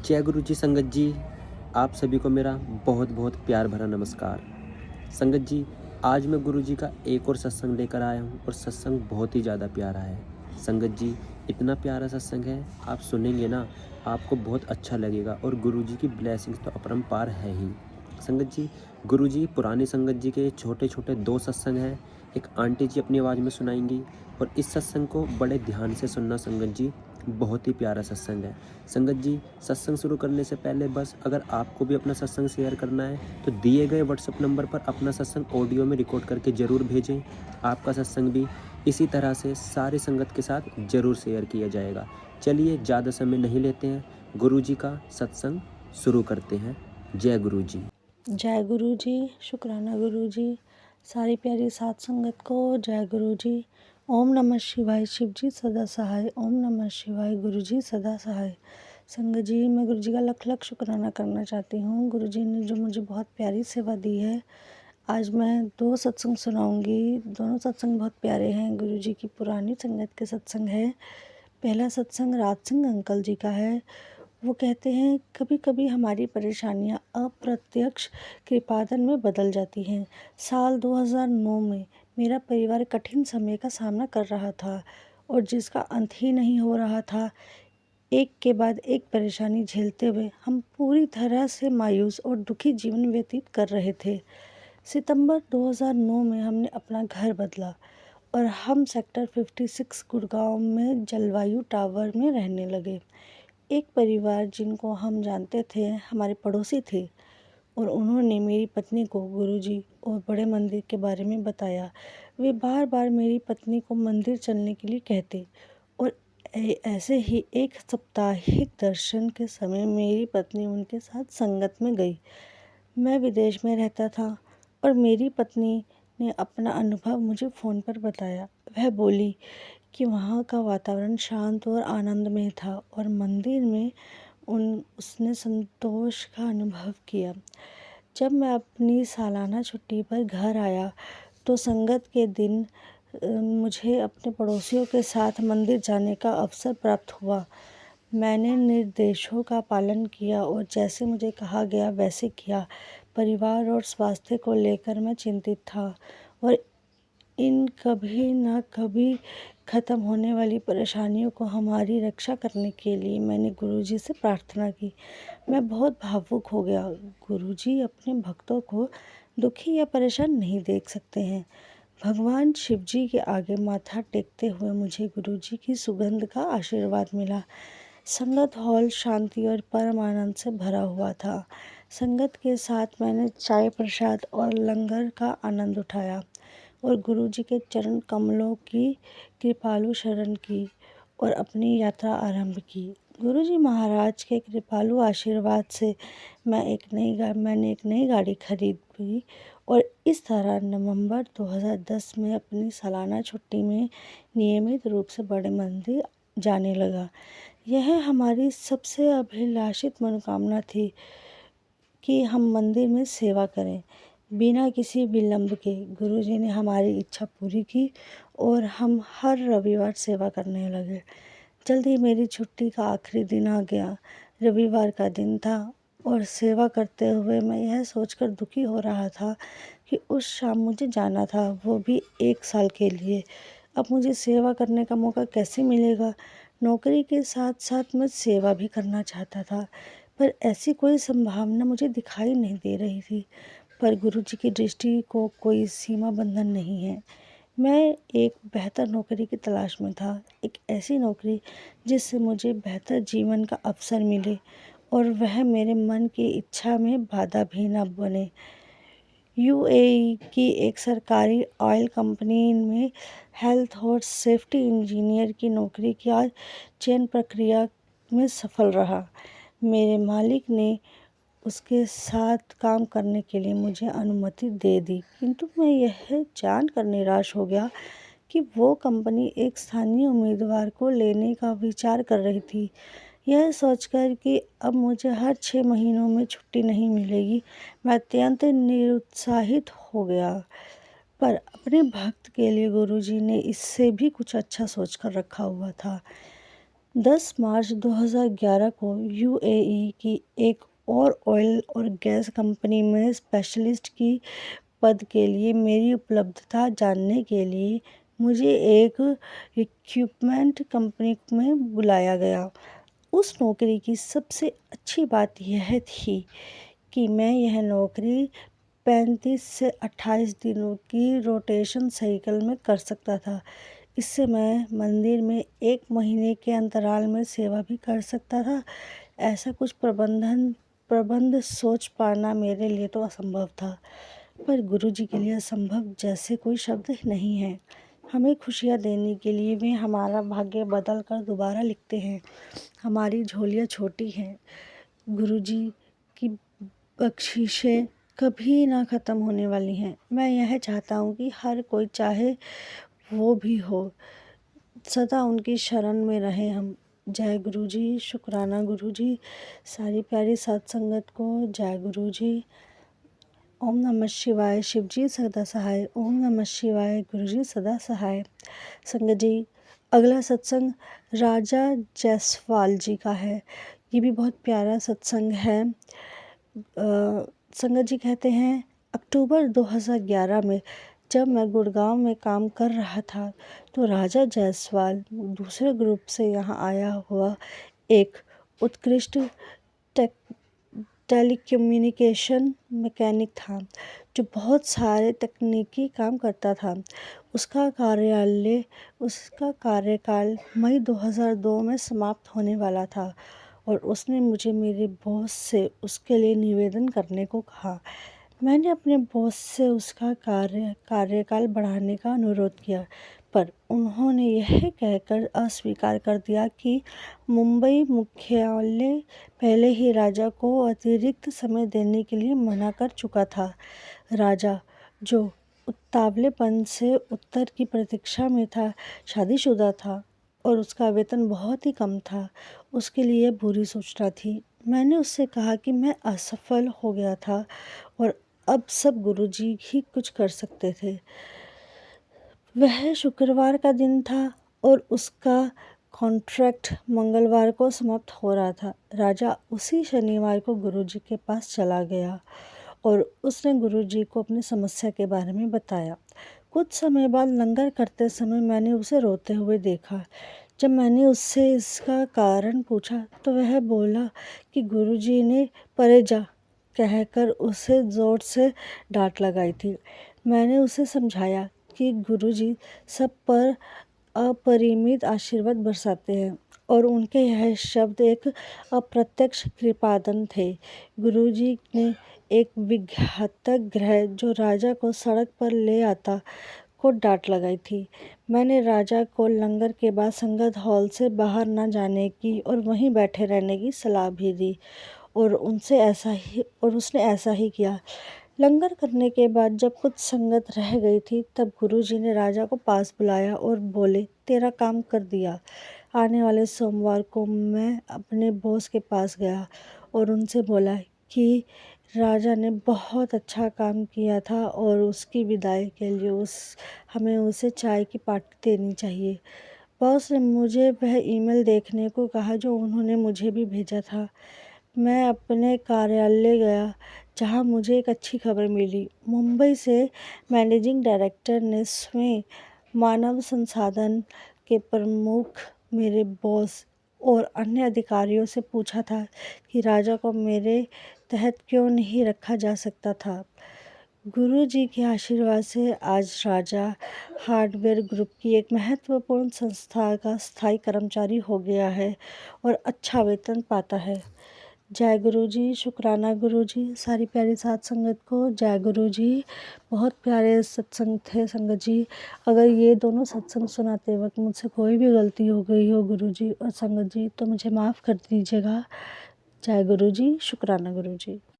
जय गुरु जी संगत जी। आप सभी को मेरा बहुत बहुत प्यार भरा नमस्कार। संगत जी, आज मैं गुरु जी का एक और सत्संग लेकर आया हूँ और सत्संग बहुत ही ज़्यादा प्यारा है। संगत जी, इतना प्यारा सत्संग है, आप सुनेंगे ना, आपको बहुत अच्छा लगेगा और गुरु जी की ब्लेसिंग्स तो अपरंपार है ही। संगत जी, गुरु जी पुरानी संगत जी के छोटे छोटे दो सत्संग हैं। एक आंटी जी अपनी आवाज़ में सुनाएंगी और इस सत्संग को बड़े ध्यान से सुनना संगत जी, बहुत ही प्यारा सत्संग है। संगत जी, सत्संग शुरू करने से पहले बस अगर आपको भी अपना सत्संग शेयर करना है तो दिए गए व्हाट्सएप नंबर पर अपना सत्संग ऑडियो में रिकॉर्ड करके ज़रूर भेजें। आपका सत्संग भी इसी तरह से सारी संगत के साथ ज़रूर शेयर किया जाएगा। चलिए ज़्यादा समय नहीं लेते हैं, गुरु जी का सत्संग शुरू करते हैं। जय गुरु जी। जय गुरु जी। शुक्राना गुरु जी। सारी प्यारी साध संगत को जय गुरु जी। ओम नमः शिवाय। शिव जी सदा सहाय। ओम नमः शिवाय। गुरु जी सदा सहाय। संगत जी, मैं गुरु जी का लख लख शुक्राना करना चाहती हूँ। गुरु जी ने जो मुझे बहुत प्यारी सेवा दी है। आज मैं दो सत्संग सुनाऊंगी। दोनों सत्संग बहुत प्यारे हैं। गुरु जी की पुरानी संगत के सत्संग है। पहला सत्संग राज सिंह अंकल जी का है। वो कहते हैं, कभी कभी हमारी परेशानियां अप्रत्यक्ष कृपादन में बदल जाती हैं। साल 2009 में मेरा परिवार कठिन समय का सामना कर रहा था और जिसका अंत ही नहीं हो रहा था। एक के बाद एक परेशानी झेलते हुए हम पूरी तरह से मायूस और दुखी जीवन व्यतीत कर रहे थे। सितंबर 2009 में हमने अपना घर बदला और हम सेक्टर 56 गुड़गांव में जलवायु टावर में रहने लगे। एक परिवार जिनको हम जानते थे हमारे पड़ोसी थे और उन्होंने मेरी पत्नी को गुरुजी और बड़े मंदिर के बारे में बताया। वे बार बार मेरी पत्नी को मंदिर चलने के लिए कहते और ऐसे ही एक साप्ताहिक दर्शन के समय मेरी पत्नी उनके साथ संगत में गई। मैं विदेश में रहता था और मेरी पत्नी ने अपना अनुभव मुझे फ़ोन पर बताया। वह बोली कि वहाँ का वातावरण शांत और आनंदमय था और मंदिर में उसने संतोष का अनुभव किया। जब मैं अपनी सालाना छुट्टी पर घर आया तो संगत के दिन मुझे अपने पड़ोसियों के साथ मंदिर जाने का अवसर प्राप्त हुआ। मैंने निर्देशों का पालन किया और जैसे मुझे कहा गया वैसे किया। परिवार और स्वास्थ्य को लेकर मैं चिंतित था और इन कभी न कभी ख़त्म होने वाली परेशानियों को हमारी रक्षा करने के लिए मैंने गुरुजी से प्रार्थना की। मैं बहुत भावुक हो गया। गुरुजी अपने भक्तों को दुखी या परेशान नहीं देख सकते हैं। भगवान शिव जी के आगे माथा टेकते हुए मुझे गुरुजी की सुगंध का आशीर्वाद मिला। संगत हॉल शांति और परम आनंद से भरा हुआ था। संगत के साथ मैंने चाय प्रसाद और लंगर का आनंद उठाया और गुरु जी के चरण कमलों की कृपालु शरण की और अपनी यात्रा आरंभ की। गुरु जी महाराज के कृपालु आशीर्वाद से मैंने एक नई गाड़ी खरीदी और इस तरह नवंबर 2010 में अपनी सालाना छुट्टी में नियमित रूप से बड़े मंदिर जाने लगा। यह हमारी सबसे अभिलाषित मनोकामना थी कि हम मंदिर में सेवा करें। बिना किसी विलंब के गुरुजी ने हमारी इच्छा पूरी की और हम हर रविवार सेवा करने लगे। जल्द ही मेरी छुट्टी का आखिरी दिन आ गया। रविवार का दिन था और सेवा करते हुए मैं यह सोचकर दुखी हो रहा था कि उस शाम मुझे जाना था, वो भी 1 साल के लिए। अब मुझे सेवा करने का मौका कैसे मिलेगा? नौकरी के साथ साथ मैं सेवा भी करना चाहता था, पर ऐसी कोई संभावना मुझे दिखाई नहीं दे रही थी। पर गुरु जी की दृष्टि को कोई सीमा बंधन नहीं है। मैं एक बेहतर नौकरी की तलाश में था, एक ऐसी नौकरी जिससे मुझे बेहतर जीवन का अवसर मिले और वह मेरे मन की इच्छा में बाधा भी न बने। यूएई की एक सरकारी ऑयल कंपनी में हेल्थ और सेफ्टी इंजीनियर की नौकरी की आज चयन प्रक्रिया में सफल रहा। मेरे मालिक ने उसके साथ काम करने के लिए मुझे अनुमति दे दी, किंतु मैं यह जानकर निराश हो गया कि वो कंपनी एक स्थानीय उम्मीदवार को लेने का विचार कर रही थी। यह सोचकर कि अब मुझे हर 6 महीनों में छुट्टी नहीं मिलेगी, मैं अत्यंत निरुत्साहित हो गया। पर अपने भक्त के लिए गुरुजी ने इससे भी कुछ अच्छा सोच कर रखा हुआ था। 10 मार्च 2011 को यूएई की एक और ऑयल और गैस कंपनी में स्पेशलिस्ट की पद के लिए मेरी उपलब्धता जानने के लिए मुझे एक रिक्रूटमेंट कंपनी में बुलाया गया। उस नौकरी की सबसे अच्छी बात यह थी कि मैं यह नौकरी 35 से 28 दिनों की रोटेशन साइकिल में कर सकता था। इससे मैं मंदिर में 1 महीने के अंतराल में सेवा भी कर सकता था। ऐसा कुछ प्रबंध सोच पाना मेरे लिए तो असंभव था, पर गुरुजी के लिए असंभव जैसे कोई शब्द नहीं है। हमें खुशियाँ देने के लिए वे हमारा भाग्य बदल कर दोबारा लिखते हैं। हमारी झोलियाँ छोटी हैं। गुरुजी की बख्शिशें कभी ना ख़त्म होने वाली हैं। मैं यह चाहता हूँ कि हर कोई चाहे वो भी हो, सदा उनकी शरण में रहें हम। जय गुरुजी, शुक्राना गुरुजी, सारी प्यारी सत्संगत को जय गुरुजी। ओम नमः शिवाय, शिवजी सदा सहाय। ओम नमः शिवाय, गुरुजी सदा सहाय। संगत जी, अगला सत्संग राजा जायसवाल जी का है। ये भी बहुत प्यारा सत्संग है। संगत जी कहते हैं, अक्टूबर 2011 में जब मैं गुड़गांव में काम कर रहा था तो राजा जायसवाल दूसरे ग्रुप से यहाँ आया हुआ एक उत्कृष्ट टेलीकम्युनिकेशन मैकेनिक था, जो बहुत सारे तकनीकी काम करता था। उसका कार्यकाल मई 2002 में समाप्त होने वाला था और उसने मुझे मेरे बॉस से उसके लिए निवेदन करने को कहा। मैंने अपने बॉस से उसका कार्यकाल बढ़ाने का अनुरोध किया, पर उन्होंने यह कहकर अस्वीकार कर दिया कि मुंबई मुख्यालय पहले ही राजा को अतिरिक्त समय देने के लिए मना कर चुका था। राजा, जो उतावलेपन से उत्तर की प्रतीक्षा में था, शादीशुदा था और उसका वेतन बहुत ही कम था। उसके लिए बुरी सूचना थी। मैंने उससे कहा कि मैं असफल हो गया था और अब सब गुरुजी ही कुछ कर सकते थे। वह शुक्रवार का दिन था और उसका कॉन्ट्रैक्ट मंगलवार को समाप्त हो रहा था। राजा उसी शनिवार को गुरुजी के पास चला गया और उसने गुरुजी को अपनी समस्या के बारे में बताया। कुछ समय बाद लंगर करते समय मैंने उसे रोते हुए देखा। जब मैंने उससे इसका कारण पूछा तो वह बोला कि गुरुजी ने परे जा कहकर उसे जोर से डांट लगाई थी। मैंने उसे समझाया कि गुरुजी सब पर अपरिमित आशीर्वाद बरसाते हैं और उनके यह शब्द एक अप्रत्यक्ष कृपादान थे। गुरुजी ने एक विघातक ग्रह जो राजा को सड़क पर ले आता को डांट लगाई थी। मैंने राजा को लंगर के बाद संगत हॉल से बाहर न जाने की और वहीं बैठे रहने की सलाह भी दी और उसने ऐसा ही किया। लंगर करने के बाद जब कुछ संगत रह गई थी तब गुरुजी ने राजा को पास बुलाया और बोले, तेरा काम कर दिया। आने वाले सोमवार को मैं अपने बॉस के पास गया और उनसे बोला कि राजा ने बहुत अच्छा काम किया था और उसकी विदाई के लिए हमें उसे चाय की पार्टी देनी चाहिए। बॉस ने मुझे वह ईमेल देखने को कहा जो उन्होंने मुझे भी भेजा था। मैं अपने कार्यालय गया जहां मुझे एक अच्छी खबर मिली। मुंबई से मैनेजिंग डायरेक्टर ने स्वयं मानव संसाधन के प्रमुख मेरे बॉस और अन्य अधिकारियों से पूछा था कि राजा को मेरे तहत क्यों नहीं रखा जा सकता था। गुरुजी के आशीर्वाद से आज राजा हार्डवेयर ग्रुप की एक महत्वपूर्ण संस्था का स्थायी कर्मचारी हो गया है और अच्छा वेतन पाता है। जय गुरुजी, शुक्राना गुरुजी, सारी प्यारी साथ संगत को जय गुरुजी। बहुत प्यारे सत्संग थे संगत जी। अगर ये दोनों सत्संग सुनाते वक्त मुझसे कोई भी गलती हो गई हो गुरुजी और संगत जी तो मुझे माफ़ कर दीजिएगा। जय गुरुजी, शुक्राना गुरुजी।